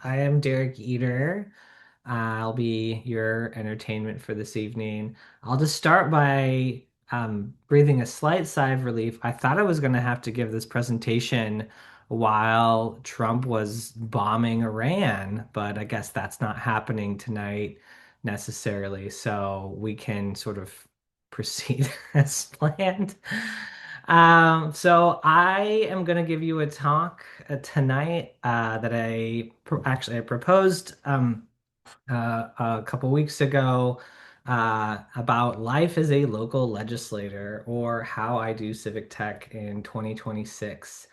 I am Derek Eder. I'll be your entertainment for this evening. I'll just start by breathing a slight sigh of relief. I thought I was going to have to give this presentation while Trump was bombing Iran, but I guess that's not happening tonight necessarily. So we can sort of proceed as planned. So I am going to give you a talk tonight that I proposed a couple weeks ago about life as a local legislator or how I do civic tech in 2026.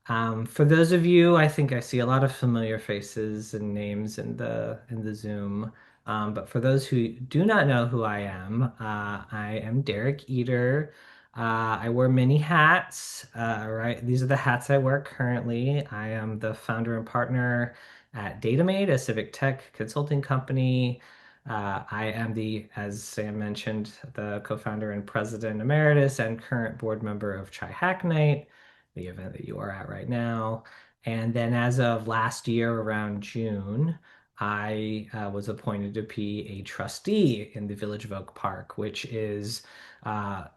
For those of you, I think I see a lot of familiar faces and names in the Zoom. But for those who do not know who I am Derek Eder. I wear many hats, right? These are the hats I wear currently. I am the founder and partner at DataMate, a civic tech consulting company. I am as Sam mentioned, the co-founder and president emeritus and current board member of Chi Hack Night, the event that you are at right now. And then as of last year, around June, I was appointed to be a trustee in the Village of Oak Park, which is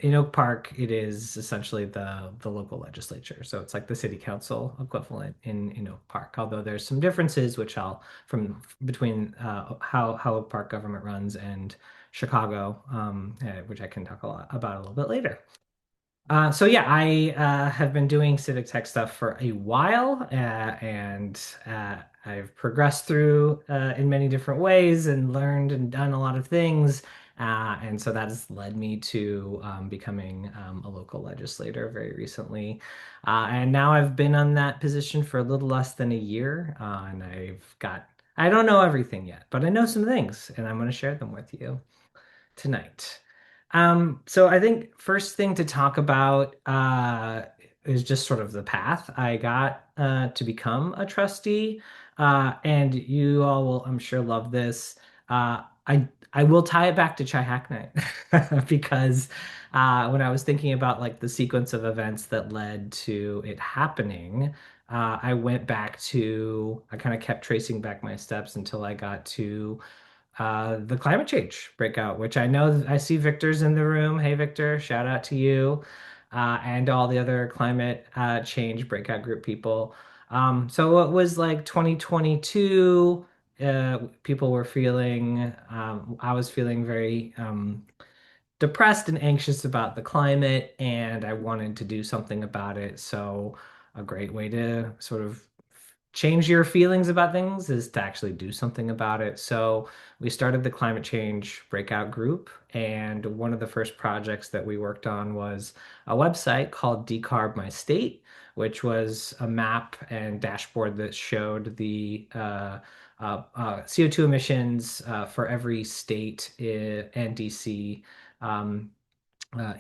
in Oak Park. It is essentially the local legislature. So it's like the city council equivalent in Oak Park. Although there's some differences, which I'll from between how Oak Park government runs and Chicago, which I can talk a lot about a little bit later. So yeah, I have been doing civic tech stuff for a while, and I've progressed through in many different ways and learned and done a lot of things. And so that has led me to becoming a local legislator very recently. And now I've been on that position for a little less than a year, and I don't know everything yet, but I know some things, and I'm going to share them with you tonight. So I think first thing to talk about is just sort of the path I got to become a trustee. And you all will, I'm sure, love this. I will tie it back to Chai Hack Night because when I was thinking about like the sequence of events that led to it happening, I kind of kept tracing back my steps until I got to the climate change breakout, which I know I see Victor's in the room. Hey, Victor, shout out to you, and all the other climate change breakout group people. So it was like 2022. People were feeling, I was feeling very depressed and anxious about the climate, and I wanted to do something about it. So, a great way to sort of change your feelings about things is to actually do something about it. So, we started the climate change breakout group, and one of the first projects that we worked on was a website called Decarb My State, which was a map and dashboard that showed the CO2 emissions for every state and DC um,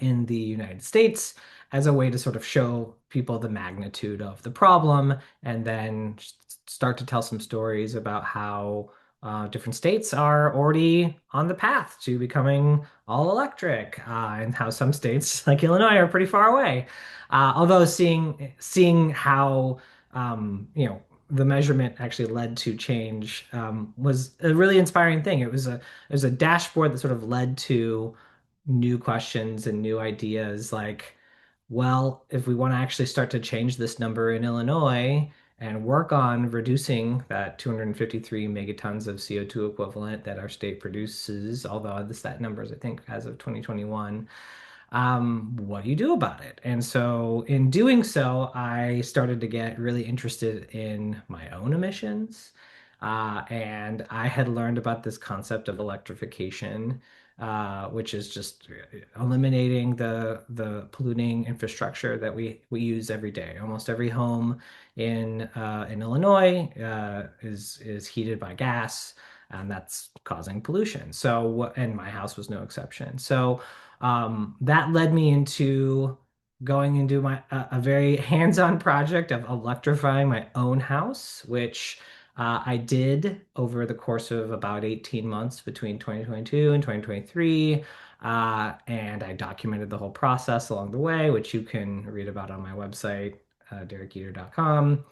in the United States as a way to sort of show people the magnitude of the problem and then start to tell some stories about how different states are already on the path to becoming all electric, and how some states like Illinois are pretty far away. Although seeing how the measurement actually led to change was a really inspiring thing. It was a dashboard that sort of led to new questions and new ideas like, well, if we want to actually start to change this number in Illinois and work on reducing that 253 megatons of CO2 equivalent that our state produces, although the stat numbers, I think, as of 2021, what do you do about it? And so, in doing so, I started to get really interested in my own emissions. And I had learned about this concept of electrification, which is just eliminating the polluting infrastructure that we use every day. Almost every home in Illinois is heated by gas, and that's causing pollution. So, and my house was no exception. So that led me into going into a very hands-on project of electrifying my own house, which I did over the course of about 18 months between 2022 and 2023. And I documented the whole process along the way, which you can read about on my website, derekeder.com.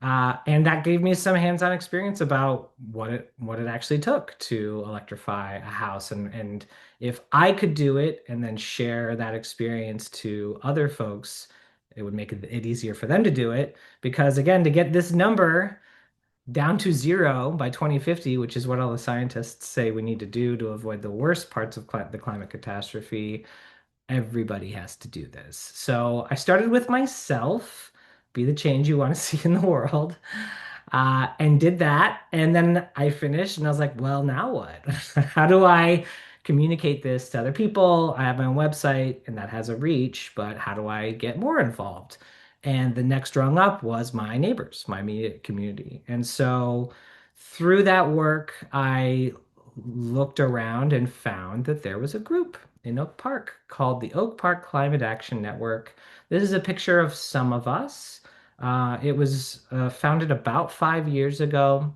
And that gave me some hands-on experience about what it actually took to electrify a house. And if I could do it and then share that experience to other folks, it would make it easier for them to do it. Because again, to get this number down to zero by 2050, which is what all the scientists say we need to do to avoid the worst parts of the climate catastrophe, everybody has to do this. So I started with myself, be the change you want to see in the world, and did that. And then I finished and I was like, well, now what? How do I communicate this to other people? I have my own website and that has a reach, but how do I get more involved? And the next rung up was my neighbors, my immediate community. And so through that work, I looked around and found that there was a group in Oak Park called the Oak Park Climate Action Network. This is a picture of some of us. It was founded about 5 years ago.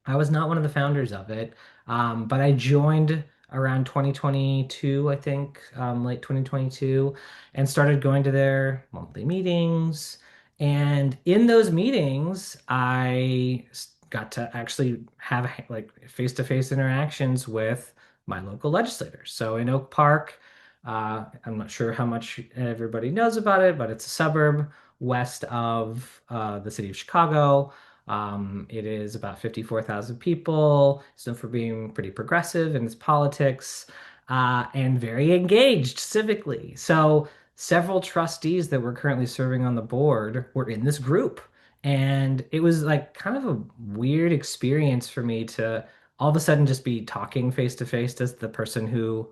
I was not one of the founders of it, but I joined around 2022, I think, late 2022, and started going to their monthly meetings. And in those meetings, got to actually have like face-to-face interactions with my local legislators. So in Oak Park, I'm not sure how much everybody knows about it, but it's a suburb west of the city of Chicago. It is about 54,000 people. It's known for being pretty progressive in its politics and very engaged civically. So several trustees that were currently serving on the board were in this group. And it was like kind of a weird experience for me to all of a sudden just be talking face to face as the person who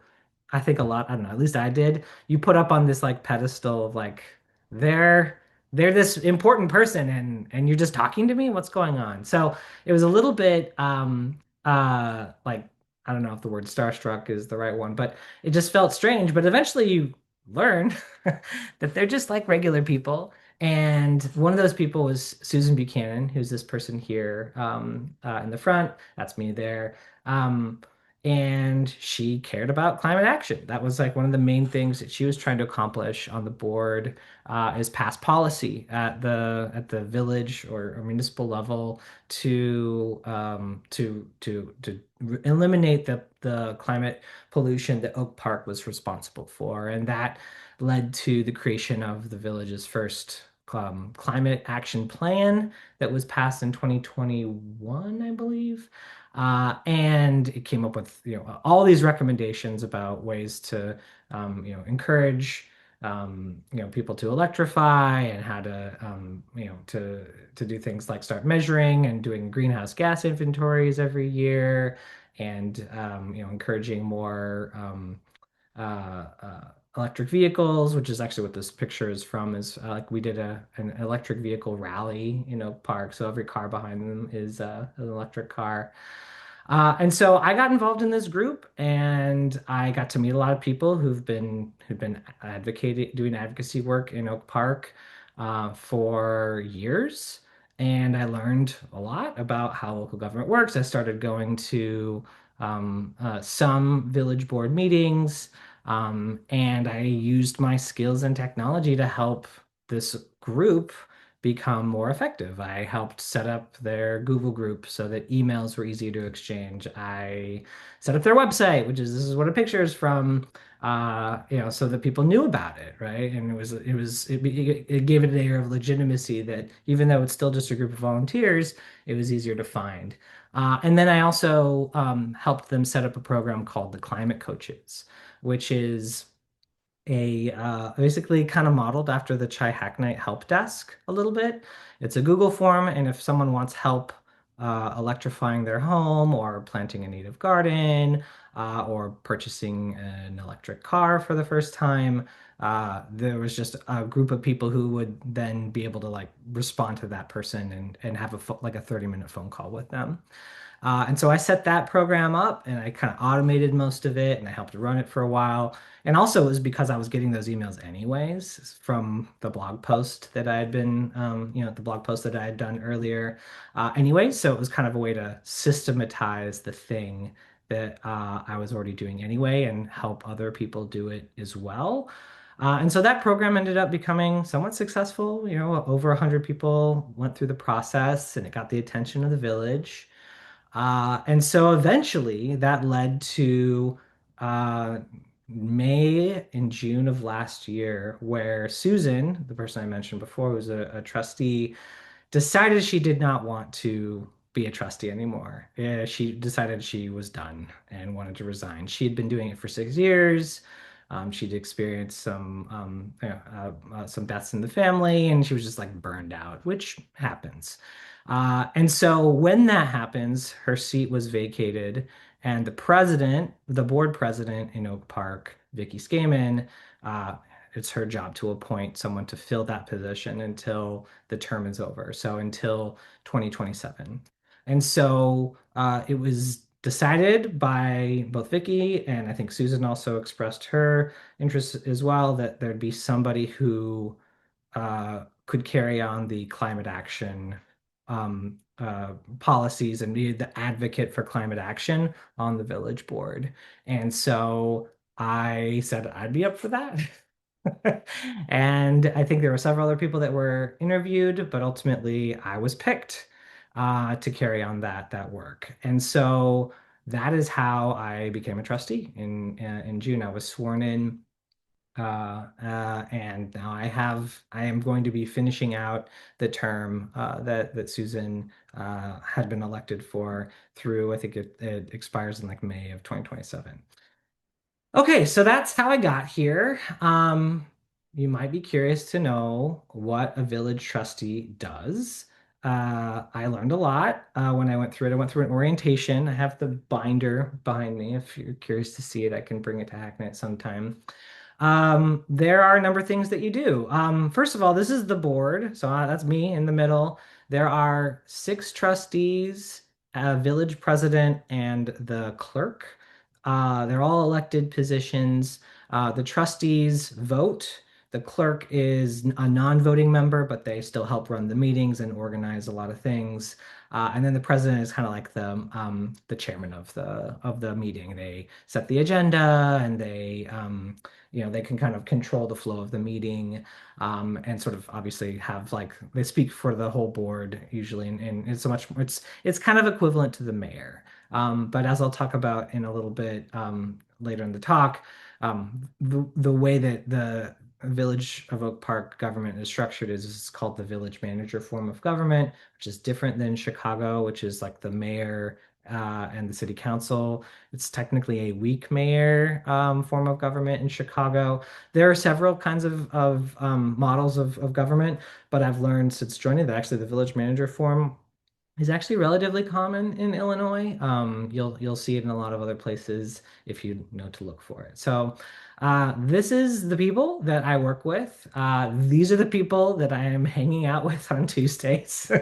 I think a lot, I don't know, at least I did. You put up on this like pedestal of like, they're they're this important person and you're just talking to me? What's going on? So it was a little bit like I don't know if the word starstruck is the right one, but it just felt strange. But eventually you learn that they're just like regular people. And one of those people was Susan Buchanan, who's this person here in the front. That's me there. Um, and she cared about climate action. That was like one of the main things that she was trying to accomplish on the board is pass policy at the village or municipal level to eliminate the climate pollution that Oak Park was responsible for, and that led to the creation of the village's first climate action plan that was passed in 2021, I believe. And it came up with all these recommendations about ways to encourage people to electrify and how to to do things like start measuring and doing greenhouse gas inventories every year and encouraging more electric vehicles, which is actually what this picture is from. Is like we did an electric vehicle rally in Oak Park, so every car behind them is an electric car. And so I got involved in this group, and I got to meet a lot of people who've been advocating, doing advocacy work in Oak Park for years. And I learned a lot about how local government works. I started going to some village board meetings, and I used my skills and technology to help this group become more effective. I helped set up their Google group so that emails were easier to exchange. I set up their website, which is this is what a picture is from, so that people knew about it, right? And it gave it an air of legitimacy that even though it's still just a group of volunteers, it was easier to find. And then I also helped them set up a program called the Climate Coaches, which is a basically kind of modeled after the Chai Hacknight help desk a little bit. It's a Google form, and if someone wants help electrifying their home or planting a native garden or purchasing an electric car for the first time, there was just a group of people who would then be able to like respond to that person and have like a 30-minute phone call with them. And so I set that program up and I kind of automated most of it and I helped run it for a while. And also it was because I was getting those emails anyways from the blog post that I had been, the blog post that I had done earlier. Anyway, so it was kind of a way to systematize the thing that I was already doing anyway and help other people do it as well. And so that program ended up becoming somewhat successful. You know, over 100 people went through the process and it got the attention of the village. And so eventually that led to uh, May and June of last year, where Susan, the person I mentioned before, who was a trustee, decided she did not want to be a trustee anymore. She decided she was done and wanted to resign. She had been doing it for 6 years. She'd experienced some deaths in the family, and she was just like burned out, which happens. And so when that happens, her seat was vacated, and the board president in Oak Park, Vicky Skaman, uh, it's her job to appoint someone to fill that position until the term is over, so until 2027. And so it was decided by both Vicky and I think Susan also expressed her interest as well that there'd be somebody who could carry on the climate action policies and be the advocate for climate action on the village board. And so I said I'd be up for that. And I think there were several other people that were interviewed, but ultimately I was picked to carry on that work. And so that is how I became a trustee in June. I was sworn in, and now I am going to be finishing out the term that Susan had been elected for through. I think it expires in like May of 2027. Okay, so that's how I got here. You might be curious to know what a village trustee does. I learned a lot when I went through it. I went through an orientation. I have the binder behind me. If you're curious to see it, I can bring it to Hacknet sometime. There are a number of things that you do. First of all, this is the board. So that's me in the middle. There are 6 trustees, a village president, and the clerk. They're all elected positions. The trustees vote. The clerk is a non-voting member, but they still help run the meetings and organize a lot of things. And then the president is kind of like the chairman of the meeting. They set the agenda and they can kind of control the flow of the meeting, and sort of obviously have like they speak for the whole board usually, and it's kind of equivalent to the mayor. But as I'll talk about in a little bit later in the talk, the way that the Village of Oak Park government is structured is it's called the village manager form of government, which is different than Chicago, which is like the mayor and the city council. It's technically a weak mayor form of government in Chicago. There are several kinds of models of government, but I've learned since joining that actually the village manager form is actually relatively common in Illinois. You'll see it in a lot of other places if you know to look for it. So this is the people that I work with. These are the people that I am hanging out with on Tuesdays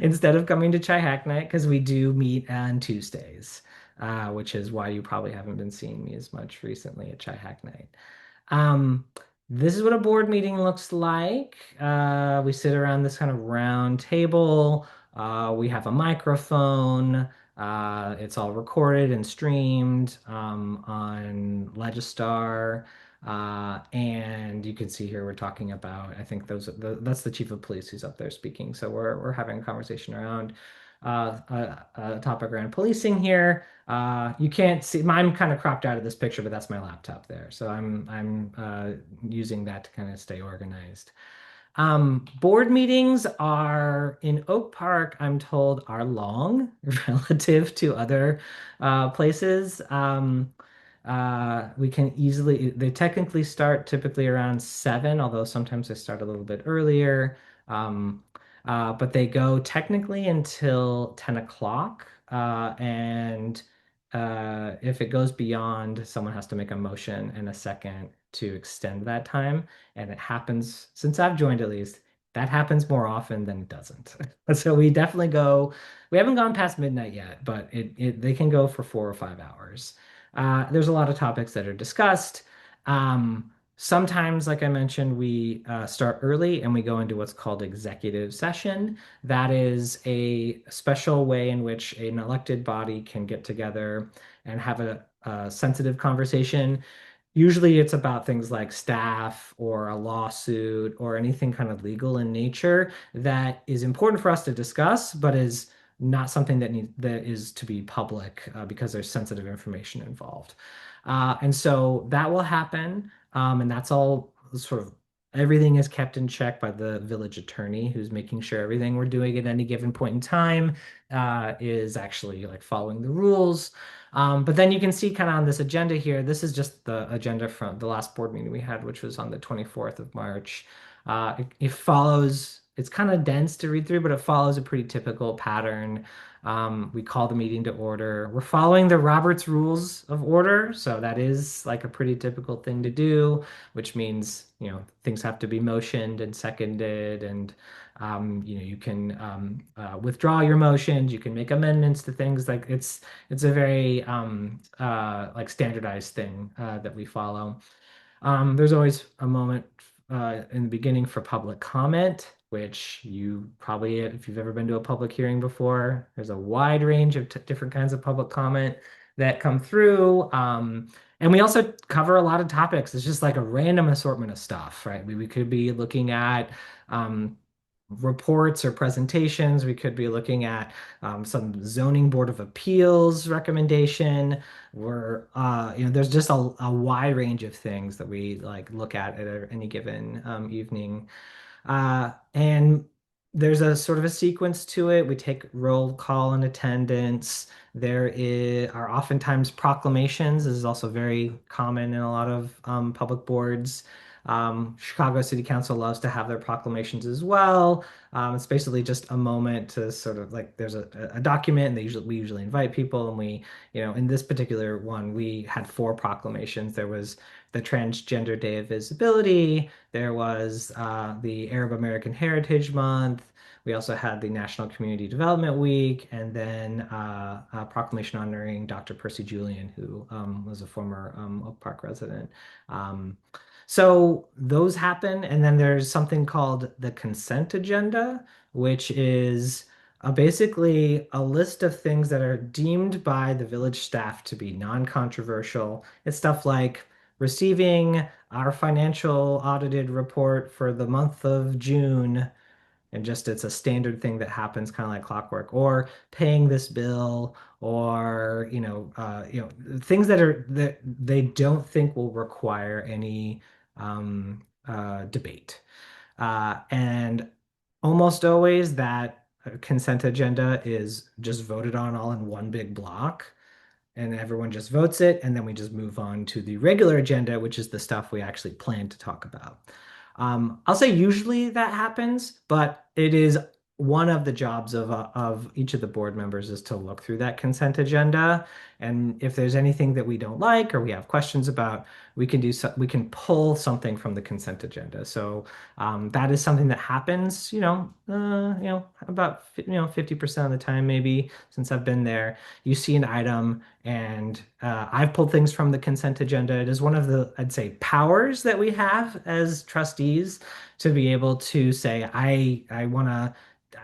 instead of coming to Chai Hack Night because we do meet on Tuesdays, which is why you probably haven't been seeing me as much recently at Chai Hack Night. Um, this is what a board meeting looks like. We sit around this kind of round table. We have a microphone. It's all recorded and streamed on Legistar. And you can see here we're talking about, I think that's the chief of police who's up there speaking. So we're having a conversation around a topic around policing here. You can't see, I'm kind of cropped out of this picture, but that's my laptop there. So I'm using that to kind of stay organized. Board meetings are in Oak Park, I'm told, are long relative to other places. They technically start typically around 7, although sometimes they start a little bit earlier. Um, but they go technically until 10 o'clock. And if it goes beyond, someone has to make a motion and a second to extend that time. And it happens, since I've joined at least, that happens more often than it doesn't. So we haven't gone past midnight yet, but they can go for 4 or 5 hours. There's a lot of topics that are discussed. Sometimes, like I mentioned, we start early and we go into what's called executive session. That is a special way in which an elected body can get together and have a sensitive conversation. Usually it's about things like staff or a lawsuit or anything kind of legal in nature that is important for us to discuss, but is not something that is to be public because there's sensitive information involved. And so that will happen, and that's all sort of everything is kept in check by the village attorney who's making sure everything we're doing at any given point in time is actually like following the rules. But then you can see kind of on this agenda here, this is just the agenda from the last board meeting we had, which was on the 24th of March. It follows, it's kind of dense to read through, but it follows a pretty typical pattern. We call the meeting to order. We're following the Roberts Rules of Order, so that is like a pretty typical thing to do, which means, things have to be motioned and seconded, and you can withdraw your motions, you can make amendments to things like it's a very like standardized thing that we follow. There's always a moment in the beginning for public comment, which you probably, if you've ever been to a public hearing before, there's a wide range of different kinds of public comment that come through. And we also cover a lot of topics. It's just like a random assortment of stuff, right? We could be looking at reports or presentations. We could be looking at some zoning board of appeals recommendation. There's just a wide range of things that we like look at any given evening. And there's a sort of a sequence to it. We take roll call and attendance. Are oftentimes proclamations. This is also very common in a lot of public boards. Chicago City Council loves to have their proclamations as well. It's basically just a moment to sort of like there's a document, and we usually invite people, and in this particular one, we had four proclamations. There was the Transgender Day of Visibility. There was the Arab American Heritage Month. We also had the National Community Development Week, and then a proclamation honoring Dr. Percy Julian, who was a former Oak Park resident. Um, so those happen, and then there's something called the consent agenda, which is basically a list of things that are deemed by the village staff to be non-controversial. It's stuff like receiving our financial audited report for the month of June, and just it's a standard thing that happens kind of like clockwork, or paying this bill, or things that they don't think will require any debate. And almost always that consent agenda is just voted on all in one big block, and everyone just votes it, and then we just move on to the regular agenda, which is the stuff we actually plan to talk about. I'll say usually that happens, but it is one of the jobs of each of the board members is to look through that consent agenda. And if there's anything that we don't like or we have questions about, we can pull something from the consent agenda. So that is something that happens, about 50% of the time, maybe since I've been there. You see an item, and I've pulled things from the consent agenda. It is one of the, I'd say, powers that we have as trustees to be able to say, I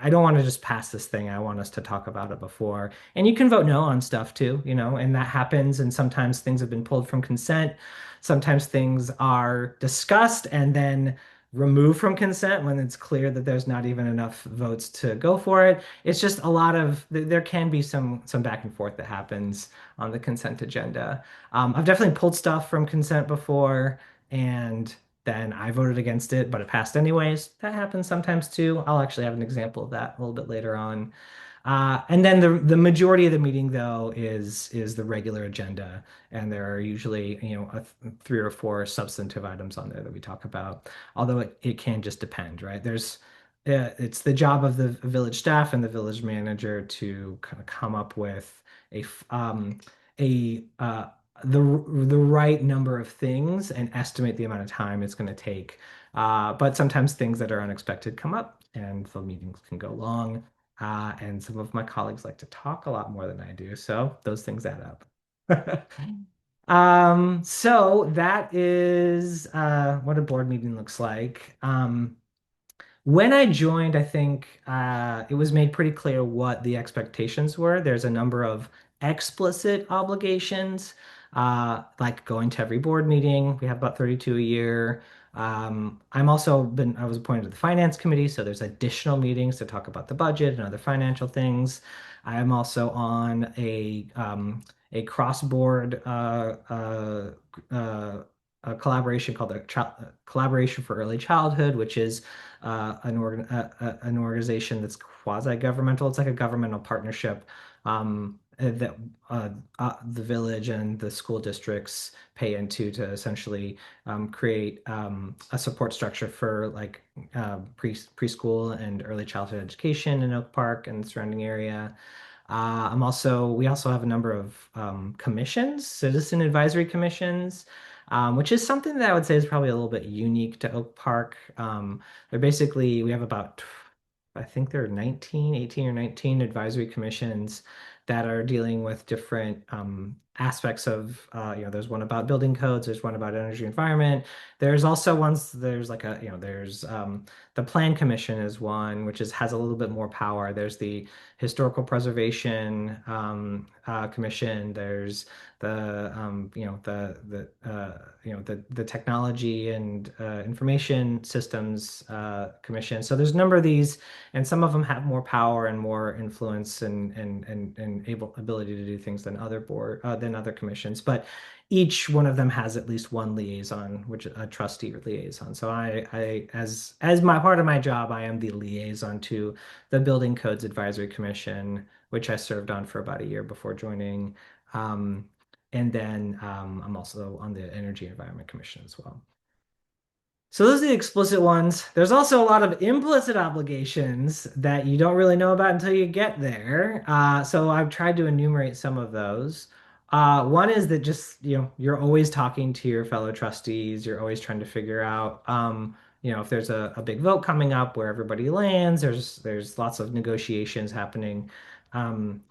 don't want to just pass this thing. I want us to talk about it before. And you can vote no on stuff too, and that happens. And sometimes things have been pulled from consent. Sometimes things are discussed and then removed from consent when it's clear that there's not even enough votes to go for it. It's just a lot of there can be some back and forth that happens on the consent agenda. I've definitely pulled stuff from consent before, and then I voted against it, but it passed anyways. That happens sometimes too. I'll actually have an example of that a little bit later on. And then the majority of the meeting though is the regular agenda, and there are usually three or four substantive items on there that we talk about. Although it can just depend, right? It's the job of the village staff and the village manager to kind of come up with a f- a the right number of things and estimate the amount of time it's going to take. But sometimes things that are unexpected come up, and the meetings can go long. And some of my colleagues like to talk a lot more than I do, so those things add up. So that is what a board meeting looks like. When I joined, I think it was made pretty clear what the expectations were. There's a number of explicit obligations, like going to every board meeting. We have about 32 a year. I was appointed to the finance committee, so there's additional meetings to talk about the budget and other financial things. I am also on a cross-board a collaboration called the Collaboration for Early Childhood, which is an organization that's quasi-governmental. It's like a governmental partnership that the village and the school districts pay into to essentially create a support structure for like preschool and early childhood education in Oak Park and the surrounding area. We also have a number of commissions, citizen advisory commissions, which is something that I would say is probably a little bit unique to Oak Park. We have about, I think there are 19, 18 or 19 advisory commissions that are dealing with different aspects of, there's one about building codes, there's one about energy environment. There's also ones, there's like a, you know, there's the Plan Commission is one, which has a little bit more power. There's the Historical Preservation Commission. There's the the Technology and Information Systems Commission. So there's a number of these, and some of them have more power and more influence and ability to do things than other commissions. But each one of them has at least one liaison, which a trustee or liaison. So as my part of my job, I am the liaison to the Building Codes Advisory Commission, which I served on for about a year before joining. And then I'm also on the Energy Environment Commission as well. So those are the explicit ones. There's also a lot of implicit obligations that you don't really know about until you get there. So I've tried to enumerate some of those. One is that just, you're always talking to your fellow trustees. You're always trying to figure out, if there's a big vote coming up where everybody lands, there's lots of negotiations happening. Um,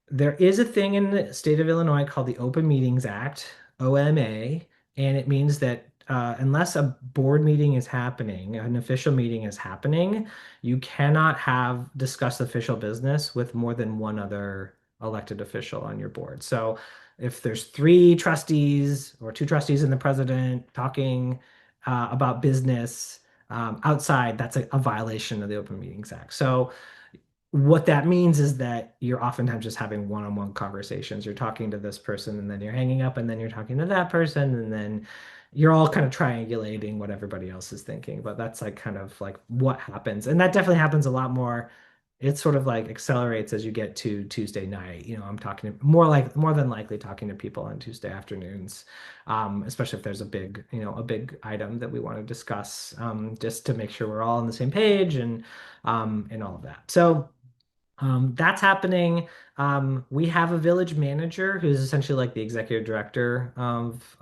there is a thing in the state of Illinois called the Open Meetings Act, OMA, and it means that unless a board meeting is happening, an official meeting is happening, you cannot have discuss official business with more than one other elected official on your board. So if there's three trustees or two trustees and the president talking about business outside, that's a violation of the Open Meetings Act. So what that means is that you're oftentimes just having one-on-one conversations. You're talking to this person and then you're hanging up and then you're talking to that person and then you're all kind of triangulating what everybody else is thinking. But that's like kind of like what happens. And that definitely happens a lot more. It sort of like accelerates as you get to Tuesday night. I'm talking more than likely talking to people on Tuesday afternoons, especially if there's a big item that we want to discuss, just to make sure we're all on the same page and all of that. So that's happening. We have a village manager who's essentially like the executive director of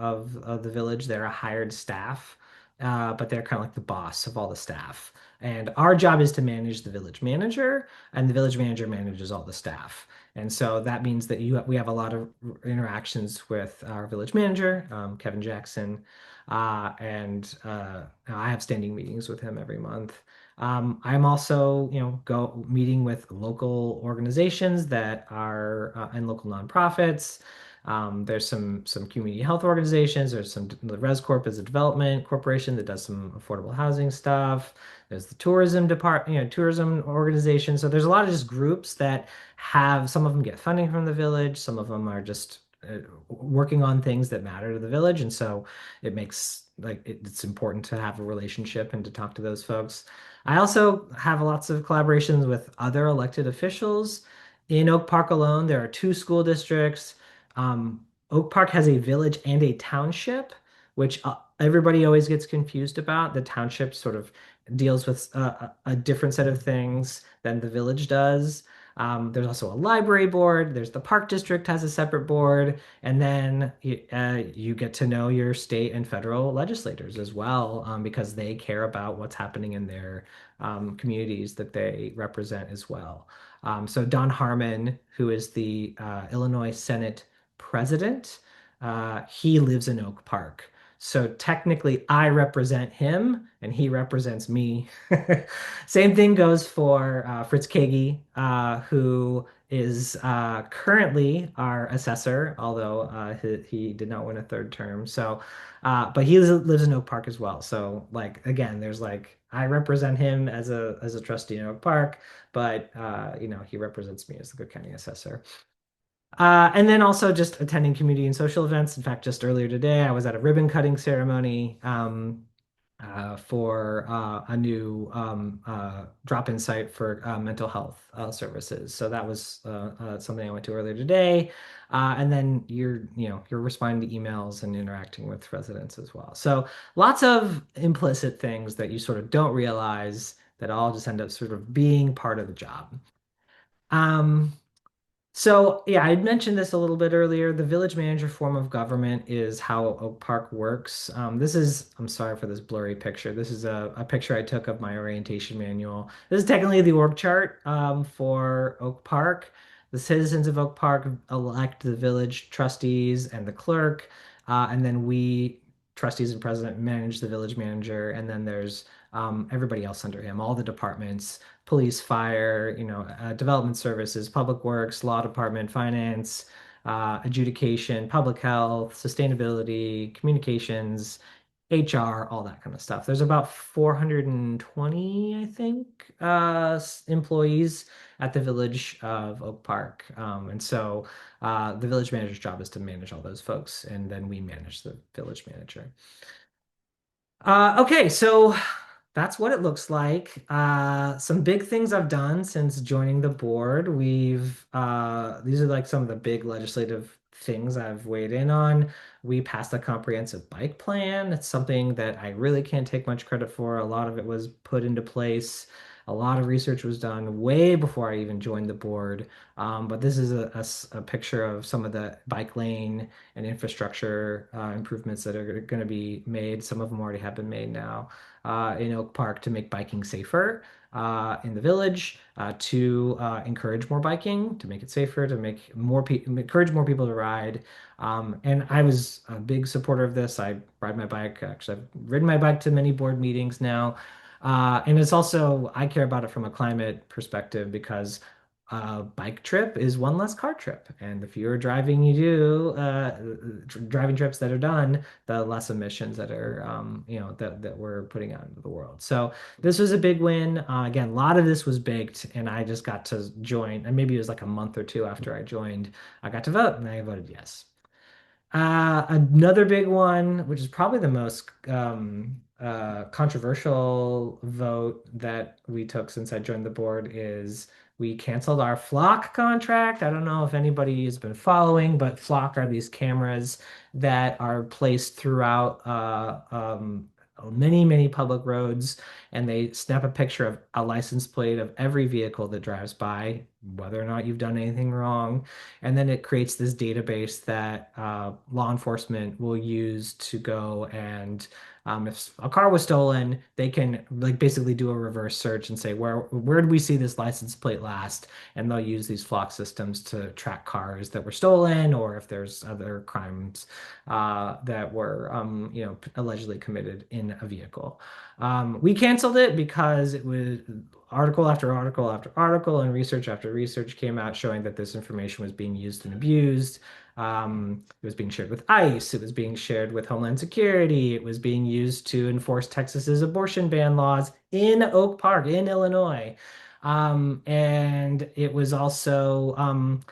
the village. They're a hired staff, but they're kind of like the boss of all the staff. And our job is to manage the village manager, and the village manager manages all the staff. And so that means that we have a lot of interactions with our village manager, Kevin Jackson, and I have standing meetings with him every month. I'm also, go meeting with local organizations that are and local nonprofits. There's some community health organizations. The Res Corp is a development corporation that does some affordable housing stuff. There's the tourism department, tourism organization. So there's a lot of just groups that have some of them get funding from the village. Some of them are just working on things that matter to the village, and so it makes it's important to have a relationship and to talk to those folks. I also have lots of collaborations with other elected officials. In Oak Park alone, there are two school districts. Oak Park has a village and a township, which everybody always gets confused about. The township sort of deals with a different set of things than the village does. There's also a library board. There's the park district has a separate board, and then you get to know your state and federal legislators as well, because they care about what's happening in their communities that they represent as well. So Don Harmon, who is the Illinois Senate president, he lives in Oak Park. So technically, I represent him and he represents me. Same thing goes for Fritz Kagi, who is currently our assessor, although he did not win a third term. So, but he lives in Oak Park as well. So, like again, there's like I represent him as a trustee in Oak Park, but he represents me as the Cook County assessor. And then also just attending community and social events. In fact, just earlier today, I was at a ribbon cutting ceremony for a new drop-in site for mental health services. So that was something I went to earlier today. And then you're responding to emails and interacting with residents as well. So lots of implicit things that you sort of don't realize that all just end up sort of being part of the job. Um, so, yeah, I mentioned this a little bit earlier. The village manager form of government is how Oak Park works. I'm sorry for this blurry picture. This is a picture I took of my orientation manual. This is technically the org chart for Oak Park. The citizens of Oak Park elect the village trustees and the clerk. And then we, trustees and president, manage the village manager. And then there's everybody else under him, all the departments police, fire, development services, public works, law department, finance, adjudication, public health, sustainability, communications, HR, all that kind of stuff. There's about 420, I think, employees at the village of Oak Park. And so the village manager's job is to manage all those folks, and then we manage the village manager. Okay, so that's what it looks like. Some big things I've done since joining the board. These are like some of the big legislative things I've weighed in on. We passed a comprehensive bike plan. It's something that I really can't take much credit for. A lot of it was put into place. A lot of research was done way before I even joined the board. But this is a picture of some of the bike lane and infrastructure improvements that are going to be made. Some of them already have been made now in Oak Park to make biking safer in the village, to encourage more biking, to make it safer, to make encourage more people to ride. And I was a big supporter of this. I ride my bike. Actually, I've ridden my bike to many board meetings now. And it's also, I care about it from a climate perspective because a bike trip is one less car trip. And the fewer driving you do, driving trips that are done, the less emissions that are, that we're putting out into the world. So this was a big win. Again, a lot of this was baked, and I just got to join, and maybe it was like a month or two after I joined, I got to vote, and I voted yes. Another big one, which is probably the most controversial vote that we took since I joined the board, is we canceled our Flock contract. I don't know if anybody has been following, but Flock are these cameras that are placed throughout many, many public roads, and they snap a picture of a license plate of every vehicle that drives by, whether or not you've done anything wrong. And then it creates this database that law enforcement will use to go and if a car was stolen, they can like basically do a reverse search and say where did we see this license plate last? And they'll use these flock systems to track cars that were stolen or if there's other crimes that were allegedly committed in a vehicle. We canceled it because it was article after article after article and research after research came out showing that this information was being used and abused. It was being shared with ICE. It was being shared with Homeland Security. It was being used to enforce Texas's abortion ban laws in Oak Park, in Illinois. And it was also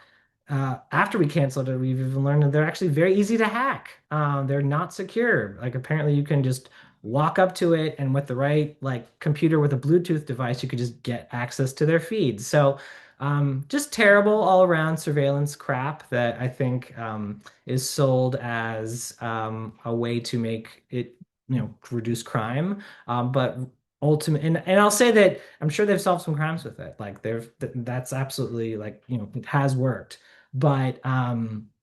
after we canceled it, we've even learned that they're actually very easy to hack. They're not secure. Like apparently you can just walk up to it and with the right like computer with a Bluetooth device, you could just get access to their feeds. So just terrible all around surveillance crap that I think is sold as a way to make it, reduce crime. But ultimate and I'll say that I'm sure they've solved some crimes with it. Like that's absolutely like, it has worked but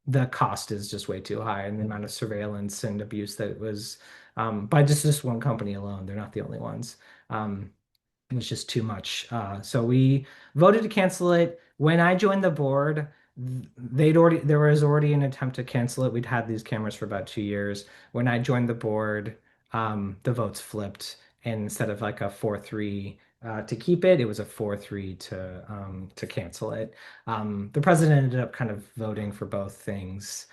the cost is just way too high, and the amount of surveillance and abuse that it was by just one company alone. They're not the only ones. It was just too much. So we voted to cancel it. When I joined the board, there was already an attempt to cancel it. We'd had these cameras for about 2 years. When I joined the board, the votes flipped, and instead of like a 4-3 to keep it. It was a 4-3 to cancel it. The president ended up kind of voting for both things.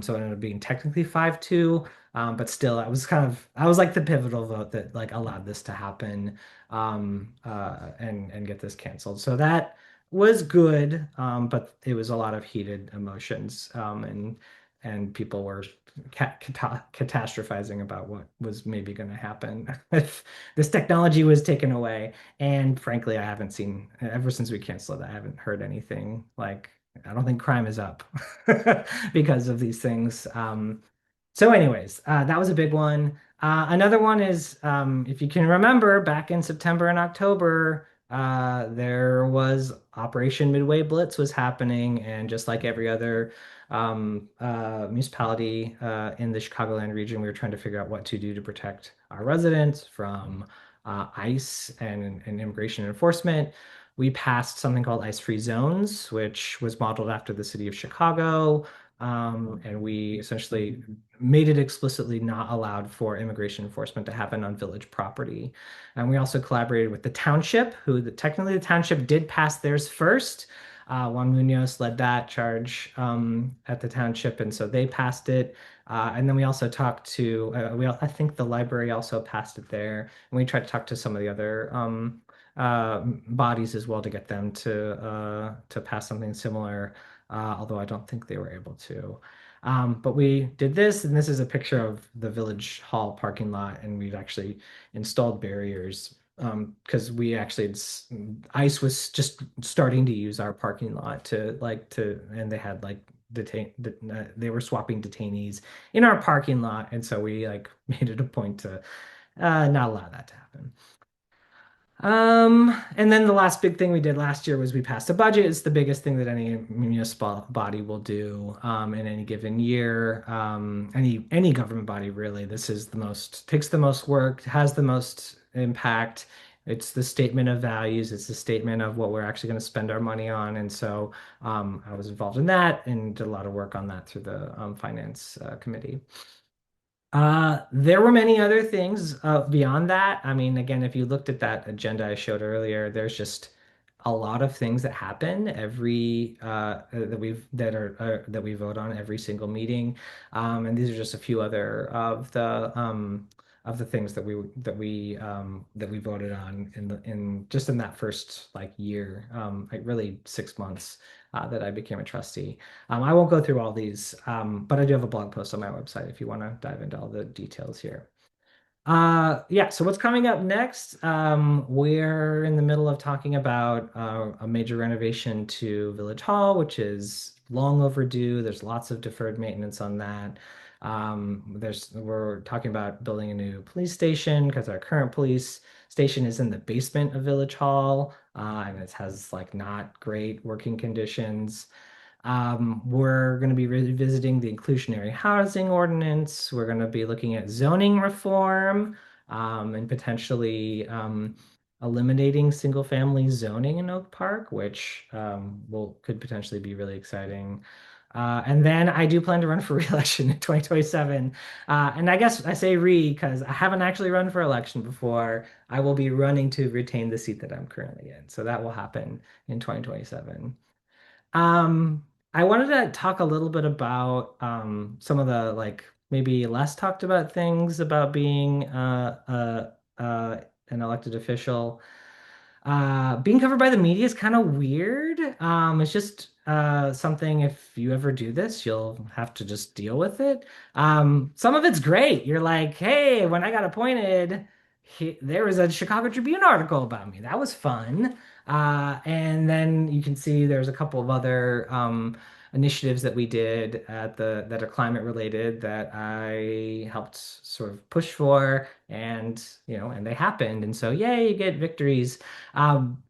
So it ended up being technically 5-2, but still, I was like the pivotal vote that like allowed this to happen, and get this canceled. So that was good, but it was a lot of heated emotions, and people were catastrophizing about what was maybe going to happen if this technology was taken away. And frankly, I haven't seen, ever since we canceled it, I haven't heard anything like, I don't think crime is up because of these things. So, anyways, that was a big one. Another one is, if you can remember, back in September and October, there was Operation Midway Blitz was happening, and just like every other municipality in the Chicagoland region, we were trying to figure out what to do to protect our residents from ICE and immigration enforcement. We passed something called ice-free zones, which was modeled after the city of Chicago. And we essentially made it explicitly not allowed for immigration enforcement to happen on village property. And we also collaborated with the township, technically the township did pass theirs first. Juan Munoz led that charge at the township, and so they passed it. And then we also talked to, I think the library also passed it there, and we tried to talk to some of the other bodies as well to get them to pass something similar, although I don't think they were able to. But we did this, and this is a picture of the village hall parking lot, and we've actually installed barriers because ICE was just starting to use our parking lot and they had like they were swapping detainees in our parking lot, and so we like made it a point to not allow that to happen. And then the last big thing we did last year was we passed a budget. It's the biggest thing that any municipal body will do in any given year. Any government body really. This is the most takes the most work, has the most impact. It's the statement of values. It's the statement of what we're actually going to spend our money on. And so I was involved in that and did a lot of work on that through the finance committee. There were many other things beyond that. I mean, again, if you looked at that agenda I showed earlier, there's just a lot of things that happen every that we vote on every single meeting. And these are just a few other of the things that we voted on in just in that first like year, like really 6 months that I became a trustee. I won't go through all these, but I do have a blog post on my website if you want to dive into all the details here. Yeah, so what's coming up next? We're in the middle of talking about a major renovation to Village Hall, which is long overdue. There's lots of deferred maintenance on that. We're talking about building a new police station because our current police station is in the basement of Village Hall, and it has like not great working conditions. We're going to be revisiting the inclusionary housing ordinance. We're going to be looking at zoning reform, and potentially eliminating single family zoning in Oak Park, which could potentially be really exciting. And then I do plan to run for re-election in 2027. And I guess I say because I haven't actually run for election before. I will be running to retain the seat that I'm currently in. So that will happen in 2027. I wanted to talk a little bit about some of the like maybe less talked about things about being an elected official. Being covered by the media is kind of weird. It's just something if you ever do this, you'll have to just deal with it. Some of it's great. You're like, hey, when I got appointed, there was a Chicago Tribune article about me. That was fun. And then you can see there's a couple of other initiatives that we did that are climate related that I helped sort of push for, and and they happened. And so, yay, you get victories.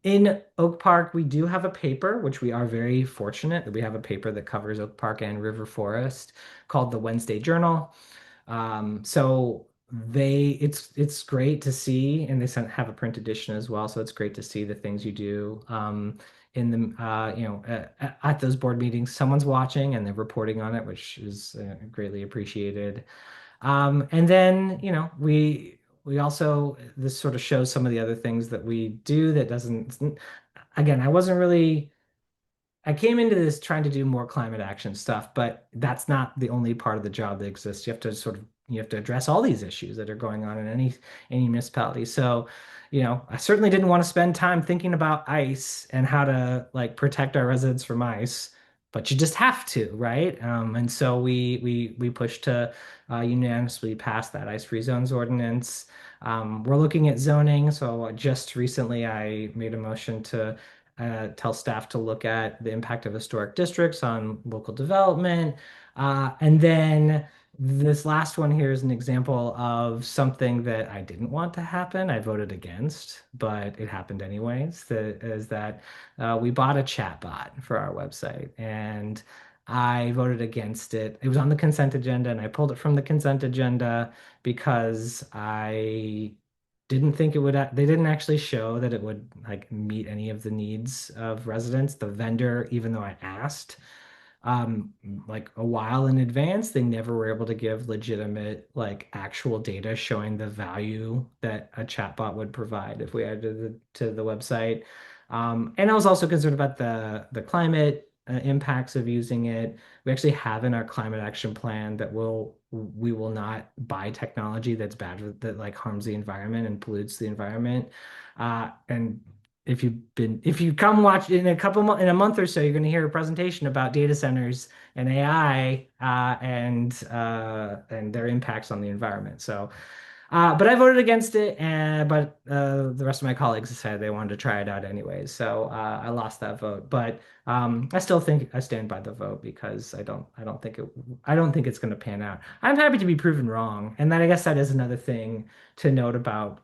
In Oak Park, we do have a paper, which we are very fortunate that we have a paper that covers Oak Park and River Forest called the Wednesday Journal. So it's great to see, and have a print edition as well. So it's great to see the things you do in the at those board meetings. Someone's watching and they're reporting on it, which is greatly appreciated. And then this sort of shows some of the other things that we do that doesn't, again, I wasn't really I came into this trying to do more climate action stuff, but that's not the only part of the job that exists. You have to address all these issues that are going on in any municipality. So, I certainly didn't want to spend time thinking about ice and how to like protect our residents from ice, but you just have to, right? And so we pushed to unanimously pass that ice-free zones ordinance. We're looking at zoning. So just recently, I made a motion to tell staff to look at the impact of historic districts on local development. And then this last one here is an example of something that I didn't want to happen. I voted against, but it happened anyways. That is that we bought a chatbot for our website, and I voted against it. It was on the consent agenda, and I pulled it from the consent agenda because I didn't think it would, they didn't actually show that it would like meet any of the needs of residents. The vendor, even though I asked, um, like a while in advance, they never were able to give legitimate, like actual data showing the value that a chatbot would provide if we added to the website. And I was also concerned about the climate impacts of using it. We actually have in our climate action plan that we will not buy technology that's bad that like harms the environment and pollutes the environment. And if you come watch in a month or so, you're going to hear a presentation about data centers and AI and their impacts on the environment. So, but I voted against it, and but the rest of my colleagues decided they wanted to try it out anyways. So I lost that vote, but I still think I stand by the vote because I don't think it's going to pan out. I'm happy to be proven wrong, and then I guess that is another thing to note about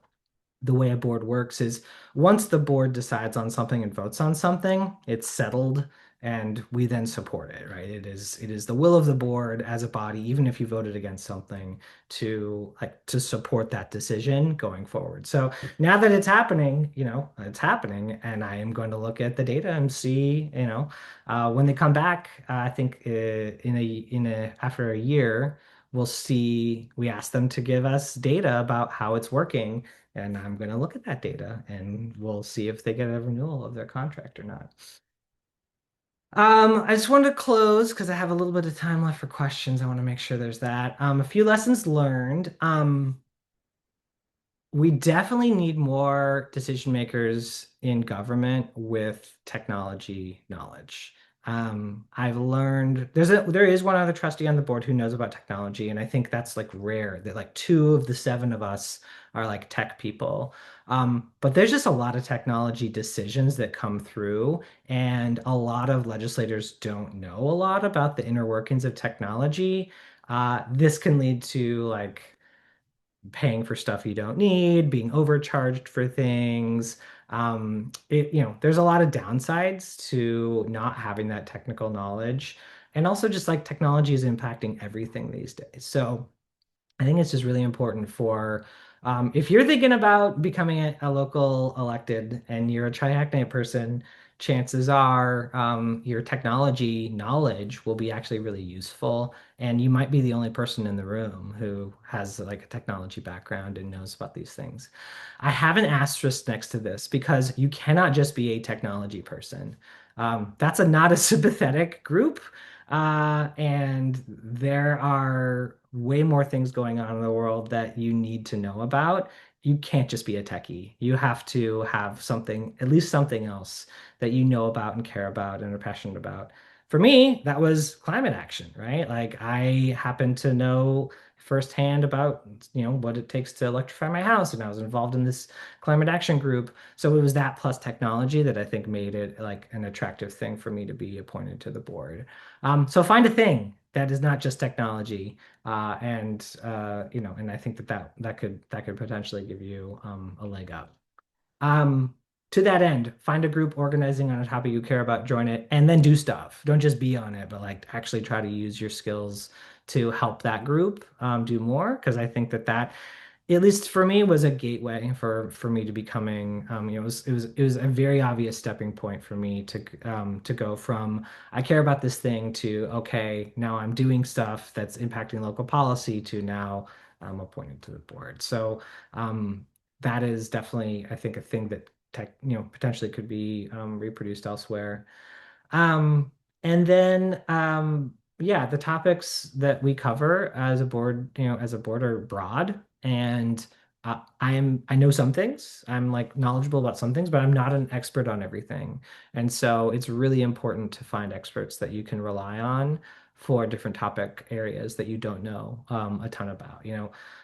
the way a board works is once the board decides on something and votes on something, it's settled and we then support it, right? It is the will of the board as a body, even if you voted against something, to support that decision going forward. So now that it's happening, it's happening, and I am going to look at the data and see, when they come back, I think in a after a year, we ask them to give us data about how it's working, and I'm going to look at that data and we'll see if they get a renewal of their contract or not. I just wanted to close because I have a little bit of time left for questions. I want to make sure there's that. A few lessons learned. We definitely need more decision makers in government with technology knowledge. I've learned there is one other trustee on the board who knows about technology, and I think that's like rare that like two of the seven of us are like tech people. But there's just a lot of technology decisions that come through, and a lot of legislators don't know a lot about the inner workings of technology. This can lead to like paying for stuff you don't need, being overcharged for things. There's a lot of downsides to not having that technical knowledge. And also just like technology is impacting everything these days. So I think it's just really important if you're thinking about becoming a local elected and you're a Triachnate person, chances are your technology knowledge will be actually really useful. And you might be the only person in the room who has like a technology background and knows about these things. I have an asterisk next to this because you cannot just be a technology person. That's not a sympathetic group. And there are way more things going on in the world that you need to know about. You can't just be a techie. You have to have something, at least something else that you know about and care about and are passionate about. For me, that was climate action, right? Like I happen to know firsthand about, what it takes to electrify my house, and I was involved in this climate action group. So it was that plus technology that I think made it like an attractive thing for me to be appointed to the board. So find a thing that is not just technology, and I think that could potentially give you a leg up. Um, to that end, find a group organizing on a topic you care about, join it, and then do stuff. Don't just be on it, but like actually try to use your skills to help that group do more. Because I think that at least for me, was a gateway for me to becoming, it was a very obvious stepping point for me to go from I care about this thing to okay, now I'm doing stuff that's impacting local policy to now appointed to the board. So that is definitely, I think, a thing that potentially could be reproduced elsewhere. Um, and then, yeah, the topics that we cover as a board, as a board are broad. And I know some things. I'm like knowledgeable about some things, but I'm not an expert on everything. And so it's really important to find experts that you can rely on for different topic areas that you don't know a ton about.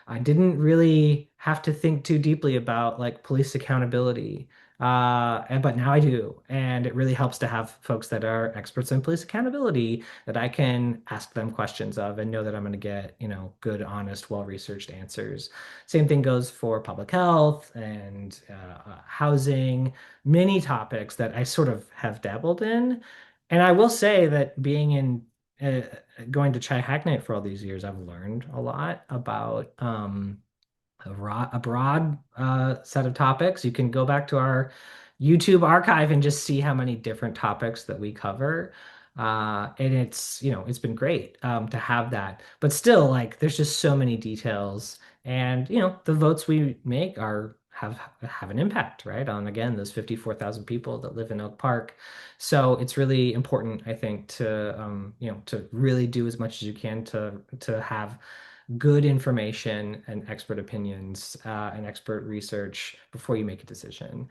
I didn't really have to think too deeply about like police accountability, but now I do. And it really helps to have folks that are experts in police accountability that I can ask them questions of and know that I'm going to get, good, honest, well-researched answers. Same thing goes for public health and housing, many topics that I sort of have dabbled in. And I will say that being in uh, going to Chi Hacknight for all these years, I've learned a lot about a broad set of topics. You can go back to our YouTube archive and just see how many different topics that we cover. And it's been great to have that. But still, like, there's just so many details, and the votes we make are have an impact, right, on again those 54,000 people that live in Oak Park. So it's really important, I think, to really do as much as you can to have good information and expert opinions and expert research before you make a decision.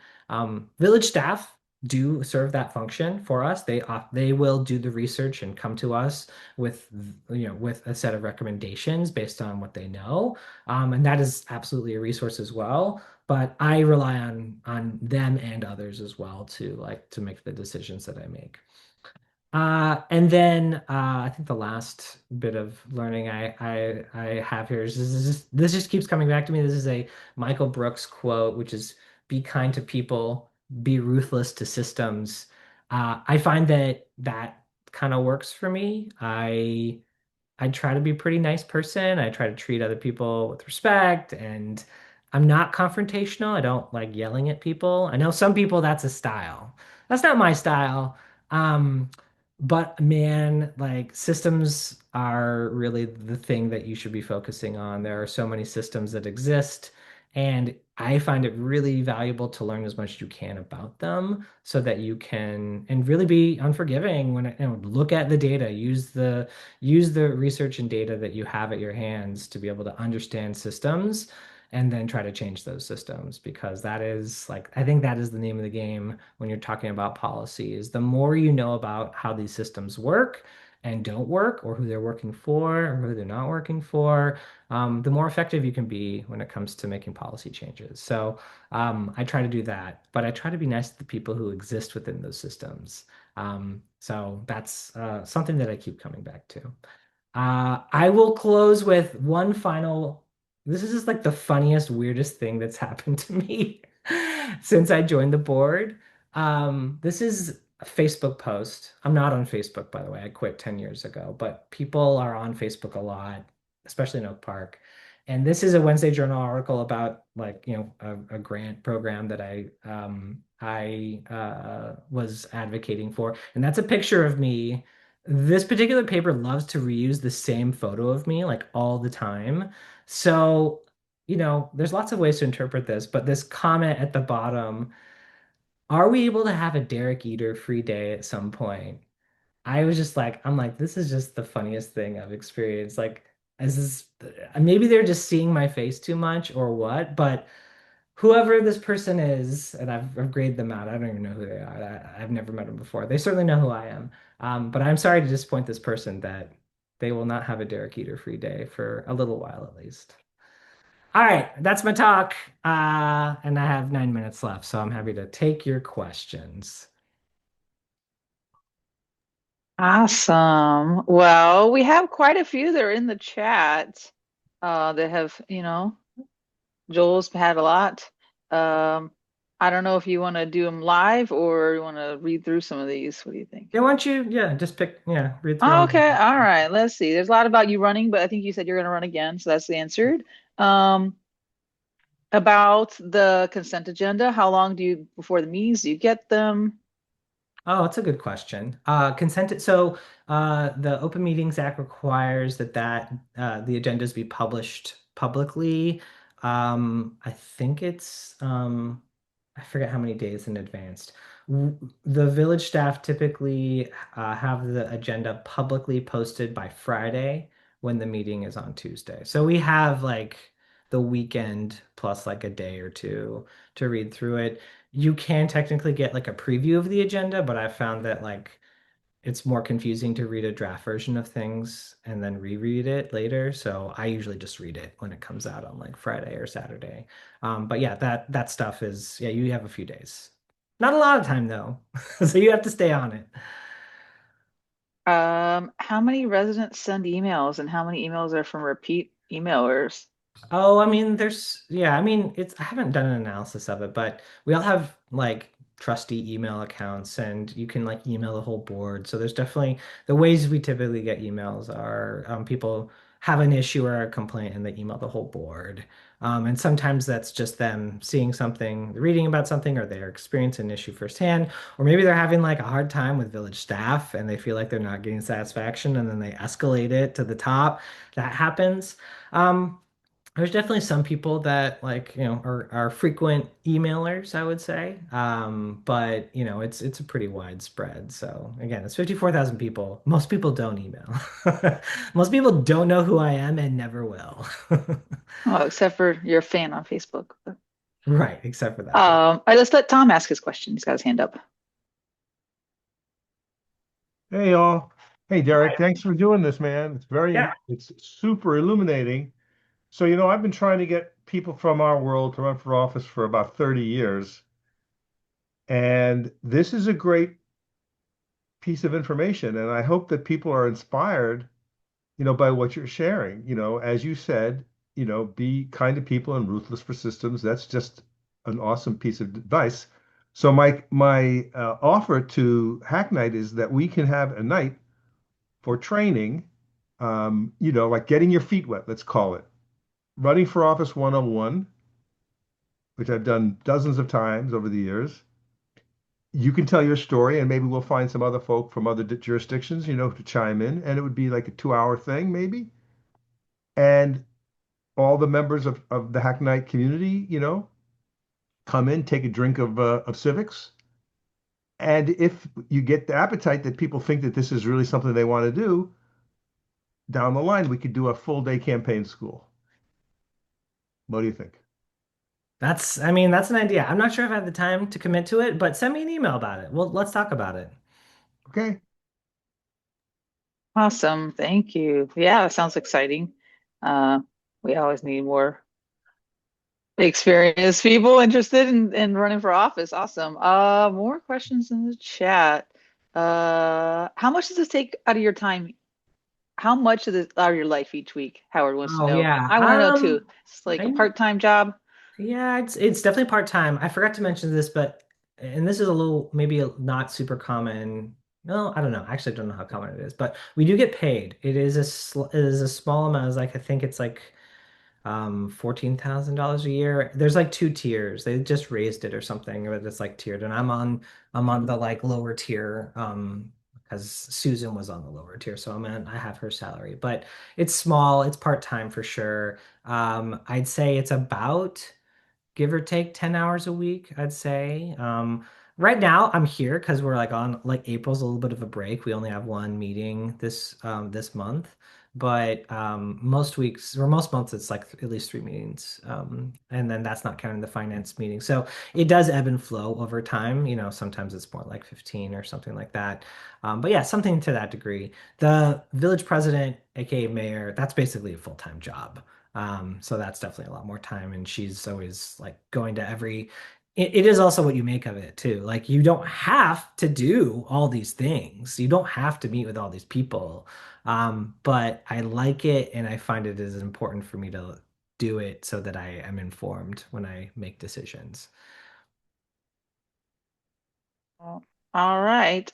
Village staff do serve that function for us. They will do the research and come to us with with a set of recommendations based on what they know, and that is absolutely a resource as well. But I rely on them and others as well to make the decisions that I make. And then I think the last bit of learning I have here is this just keeps coming back to me. This is a Michael Brooks quote, which is "Be kind to people, be ruthless to systems." I find that kind of works for me. I try to be a pretty nice person. I try to treat other people with respect, and I'm not confrontational. I don't like yelling at people. I know some people that's a style. That's not my style. Um, but man, like systems are really the thing that you should be focusing on. There are so many systems that exist, and I find it really valuable to learn as much as you can about them so that you can and really be unforgiving when look at the data, use the research and data that you have at your hands to be able to understand systems and then try to change those systems, because that is like I think that is the name of the game when you're talking about policy. Is the more you know about how these systems work and don't work, or who they're working for or who they're not working for, the more effective you can be when it comes to making policy changes. So I try to do that, but I try to be nice to the people who exist within those systems. So that's something that I keep coming back to. I will close with one final. This is just like the funniest, weirdest thing that's happened to me since I joined the board. This is a Facebook post. I'm not on Facebook, by the way. I quit 10 years ago, but people are on Facebook a lot, especially in Oak Park. And this is a Wednesday Journal article about like, a grant program that I was advocating for. And that's a picture of me. This particular paper loves to reuse the same photo of me like all the time. So, there's lots of ways to interpret this, but this comment at the bottom, are we able to have a Derek Eder free day at some point? I was just like, I'm like, this is just the funniest thing I've experienced. Like, is this maybe they're just seeing my face too much or what? But whoever this person is, and I've graded them out. I don't even know who they are. I've never met them before. They certainly know who I am. But I'm sorry to disappoint this person that they will not have a Derek Eater free day for a little while at least. All right, that's my talk. And I have 9 minutes left, so I'm happy to take your questions. Awesome. Well, we have quite a few that are in the chat that have, Joel's had a lot. Um, I don't know if you want to do them live or you want to read through some of these. What do you think? Yeah, why don't you, yeah, just pick, yeah, read through Oh, them. okay, all right. Let's see. There's a lot about you running, but I think you said you're going to run again, so that's answered. Um, about the consent agenda, how long do you before the meetings do you get them? Oh, that's a good question. The Open Meetings Act requires that the agendas be published publicly. I think it's I forget how many days in advance. The village staff typically have the agenda publicly posted by Friday when the meeting is on Tuesday. So we have like the weekend plus like a day or two to read through it. You can technically get like a preview of the agenda, but I found that like it's more confusing to read a draft version of things and then reread it later. So I usually just read it when it comes out on like Friday or Saturday. But yeah, that stuff is yeah, you have a few days. Not a lot of time though, so you have to stay on it. How many residents send emails and how many emails are from repeat emailers? Oh, I mean, yeah, I mean, I haven't done an analysis of it, but we all have like trustee email accounts and you can like email the whole board. So there's definitely the ways we typically get emails are people have an issue or a complaint and they email the whole board. And sometimes that's just them seeing something, reading about something, or they're experiencing an issue firsthand, or maybe they're having like a hard time with village staff and they feel like they're not getting satisfaction and then they escalate it to the top. That happens. Um, there's definitely some people that like, are frequent emailers, I would say. But it's a pretty widespread. So again, it's 54,000 people. Most people don't email. Most people don't know who I am and never will. Oh, except for your fan on Facebook. Right, except for that. All right, let's let Tom ask his question. He's got his hand up. Hey y'all. Hey Derek, thanks for doing this, man. Yeah. It's super illuminating. So, I've been trying to get people from our world to run for office for about 30 years, and this is a great piece of information, and I hope that people are inspired, by what you're sharing. As you said, be kind to people and ruthless for systems. That's just an awesome piece of advice. So my offer to Hack Night is that we can have a night for training, like getting your feet wet, let's call it. Running for Office 101, which I've done dozens of times over the years. You can tell your story, and maybe we'll find some other folk from other jurisdictions, to chime in, and it would be like a 2 hour thing, maybe. And all the members of the Hack Night community, come in, take a drink of civics. And if you get the appetite that people think that this is really something they want to do, down the line, we could do a full day campaign school. What do you think? I mean, that's an idea. I'm not sure if I have the time to commit to it, but send me an email about it. Well, let's talk about it. Okay. Awesome. Thank you. Yeah, that sounds exciting. Uh, we always need more experienced people interested in running for office. Awesome. More questions in the chat. How much does this take out of your time? How much of this out of your life each week? Howard wants to Oh know. yeah. I want to know too. It's like a I part-time job. Yeah, it's definitely part-time. I forgot to mention this, but and this is a little maybe not super common. No, I don't know. Actually, I don't know how common it is, but we do get paid. It is a small amount. It's like I think it's like $14,000 a year. There's like two tiers. They just raised it or something, but it's like tiered. And I'm on the like lower tier because Susan was on the lower tier. So I have her salary. But it's small, it's part-time for sure. I'd say it's about give or take 10 hours a week, I'd say. Right now I'm here because we're like on like April's a little bit of a break. We only have one meeting this month. But most weeks or most months it's like at least three meetings. And then that's not counting the finance meeting. So it does ebb and flow over time. Sometimes it's more like 15 or something like that. But yeah, something to that degree. The village president, aka mayor, that's basically a full-time job. So that's definitely a lot more time. And she's always like going to it is also what you make of it too. Like you don't have to do all these things. You don't have to meet with all these people. But I like it and I find it is important for me to do it so that I am informed when I make decisions. Well, all right.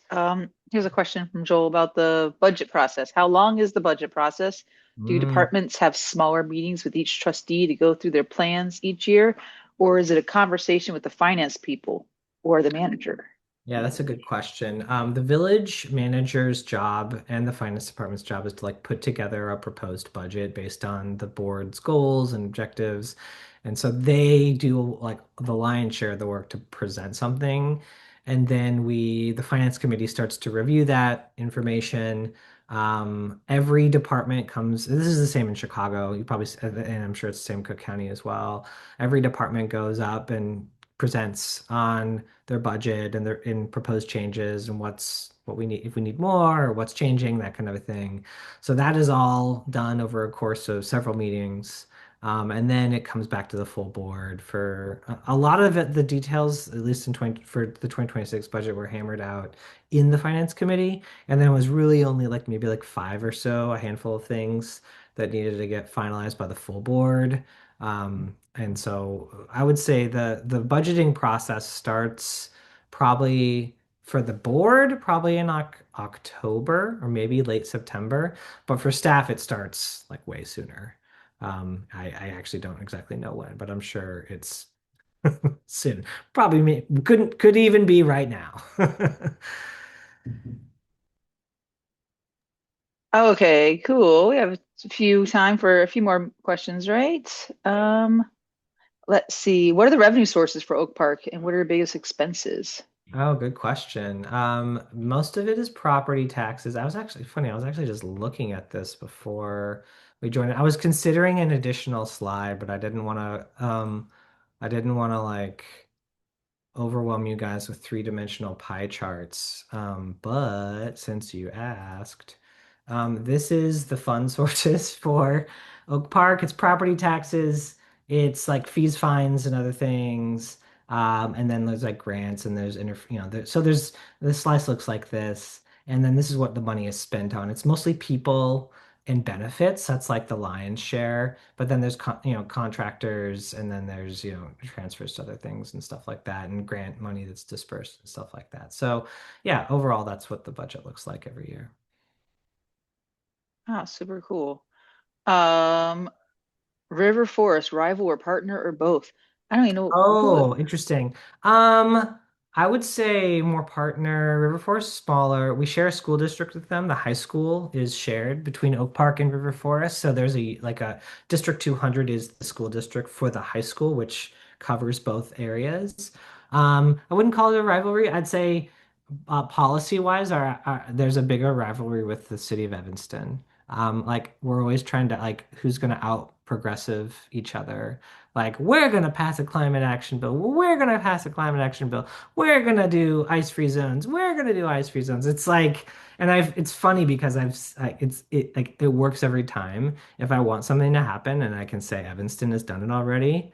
Here's a question from Joel about the budget process. How long is the budget process? Do Mm. departments have smaller meetings with each trustee to go through their plans each year, or is it a conversation with the finance people or the manager? Yeah, that's a good question. The village manager's job and the finance department's job is to like put together a proposed budget based on the board's goals and objectives. And so they do like the lion's share of the work to present something. And then the finance committee starts to review that information. Every department comes, this is the same in Chicago. You probably, and I'm sure it's the same in Cook County as well. Every department goes up and presents on their budget and their in proposed changes and what we need if we need more or what's changing, that kind of a thing. So that is all done over a course of several meetings. And then it comes back to the full board for a lot of it. The details, at least in 20 for the 2026 budget, were hammered out in the finance committee. And then it was really only like maybe like five or so, a handful of things that needed to get finalized by the full board. And so I would say the budgeting process starts probably for the board, probably in October or maybe late September. But for staff, it starts like way sooner. I actually don't exactly know when, but I'm sure it's soon. Probably could even be right now. Okay, cool. We have a few time for a few more questions, right? Let's see. What are the revenue sources for Oak Park and what are your biggest expenses? Oh, good question. Most of it is property taxes. I was actually funny. I was actually just looking at this before we joined. I was considering an additional slide, but I didn't want to like overwhelm you guys with three-dimensional pie charts. But since you asked, this is the fund sources for Oak Park. It's property taxes, it's like fees, fines, and other things. And then there's like grants and there's so there's the slice looks like this. And then this is what the money is spent on. It's mostly people and benefits. That's like the lion's share. But then there's contractors, and then there's transfers to other things and stuff like that, and grant money that's dispersed and stuff like that. So yeah, overall, that's what the budget looks like every year. Ah, super cool. Um, River Forest, rival or partner or both? I don't even know who. Oh, interesting. Um, I would say more partner. River Forest is smaller. We share a school district with them. The high school is shared between Oak Park and River Forest. So there's a District 200 is the school district for the high school, which covers both areas. I wouldn't call it a rivalry. I'd say policy wise, there's a bigger rivalry with the city of Evanston. Like we're always trying to like who's going to out progressive each other. Like we're going to pass a climate action bill. We're going to pass a climate action bill. We're going to do ice-free zones. We're going to do ice-free zones. It's like, and it's funny because it works every time. If I want something to happen and I can say Evanston has done it already,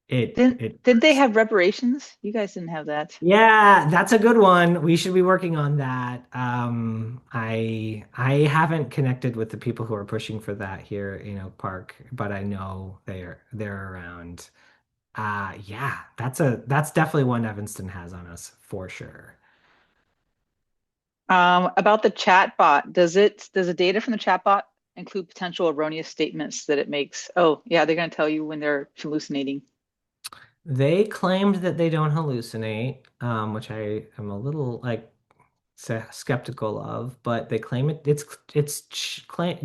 it Did they works. have reparations? You guys didn't have that. Yeah, that's a good one. We should be working on that. I haven't connected with the people who are pushing for that here in Oak Park, but I know they're around. Yeah, that's definitely one Evanston has on us for sure. About the chat bot, does the data from the chat bot include potential erroneous statements that it makes? Oh, yeah, they're going to tell you when they're hallucinating. They claimed that they don't hallucinate, which I am a little like skeptical of, but they claim it's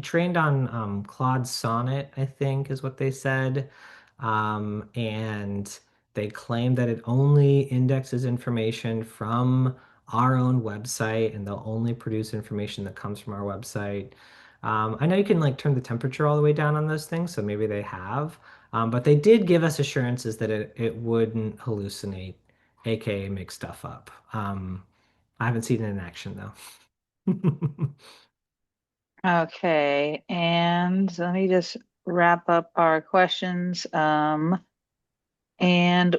trained on Claude Sonnet, I think is what they said. And they claim that it only indexes information from our own website and they'll only produce information that comes from our website. I know you can like turn the temperature all the way down on those things, so maybe they have. But they did give us assurances that it wouldn't hallucinate, aka make stuff up. I haven't seen it in action though. Okay, and let me just wrap up our questions. And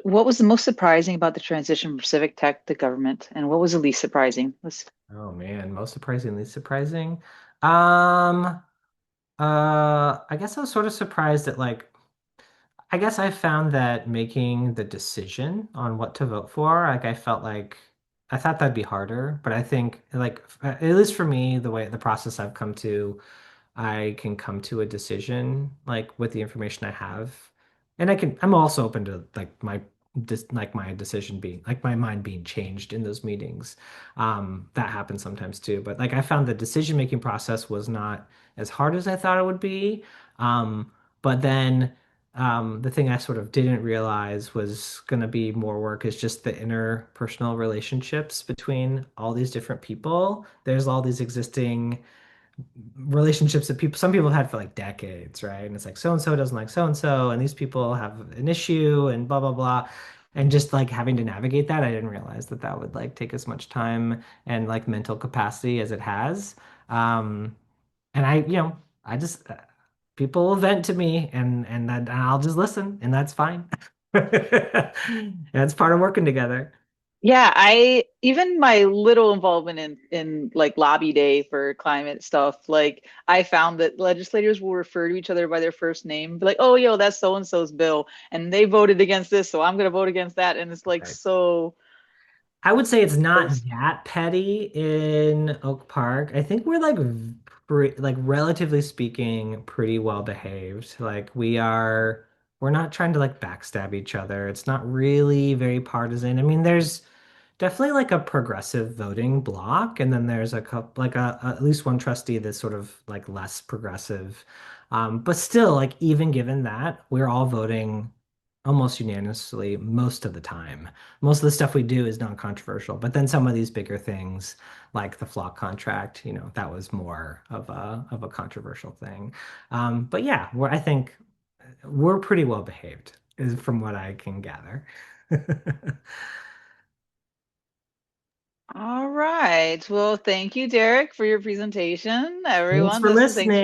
what was the most surprising about the transition from civic tech to government, and what was the least surprising? Let's. Oh man, most surprisingly surprising. Um, I guess I was sort of surprised at like I guess I found that making the decision on what to vote for, like I felt like I thought that'd be harder, but I think like at least for me, the way the process I've come to, I can come to a decision like with the information I have. And I'm also open to like my just like my decision being like my mind being changed in those meetings. That happens sometimes too. But like I found the decision making process was not as hard as I thought it would be. But then the thing I sort of didn't realize was going to be more work is just the interpersonal relationships between all these different people. There's all these existing relationships that some people have had for like decades, right? And it's like so and so doesn't like so and so, and these people have an issue, and blah blah blah. And just like having to navigate that, I didn't realize that that would like take as much time and like mental capacity as it has. Um, and I just people will vent to me, and I'll just listen, and that's fine. And it's part of working together. Yeah, I even my little involvement in like lobby day for climate stuff, like I found that legislators will refer to each other by their first name, be like, "Oh, yo, that's so and so's bill, and they voted against this, so I'm gonna vote against that," and it's like Right. so. I would say it's not Those, that petty in Oak Park. I think we're like like relatively speaking pretty well behaved. Like we're not trying to like backstab each other. It's not really very partisan. I mean, there's definitely like a progressive voting block, and then there's a couple like at least one trustee that's sort of like less progressive. But still, like even given that, we're all voting almost unanimously most of the time. Most of the stuff we do is non-controversial, but then some of these bigger things, like the flock contract, that was more of a controversial thing. But yeah, I think we're pretty well behaved, is from what I can gather. all right. Well, thank you, Derek, for your presentation. Thanks Everyone, for listen, thanks listening. for